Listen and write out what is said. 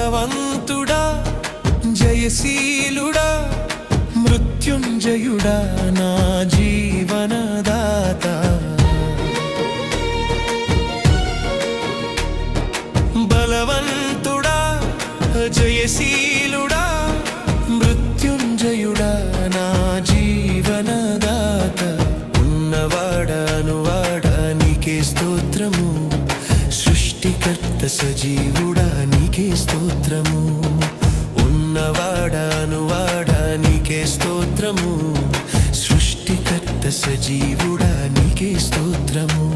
బలవంతుడా జయశీలుడా మృత్యుంజయుడా నా జీవనదాత బలవంతుడా జయశీలుడా మృత్యుంజయుడా నా జీవనదాత ఉన్నవాడా నీకే స్తోత్రము సృష్టికర్త సజీవుడా నీకే స్తోత్రము ఉన్నవాడా నీకే స్తోత్రము సృష్టికర్త సజీవుడా నీకే స్తోత్రము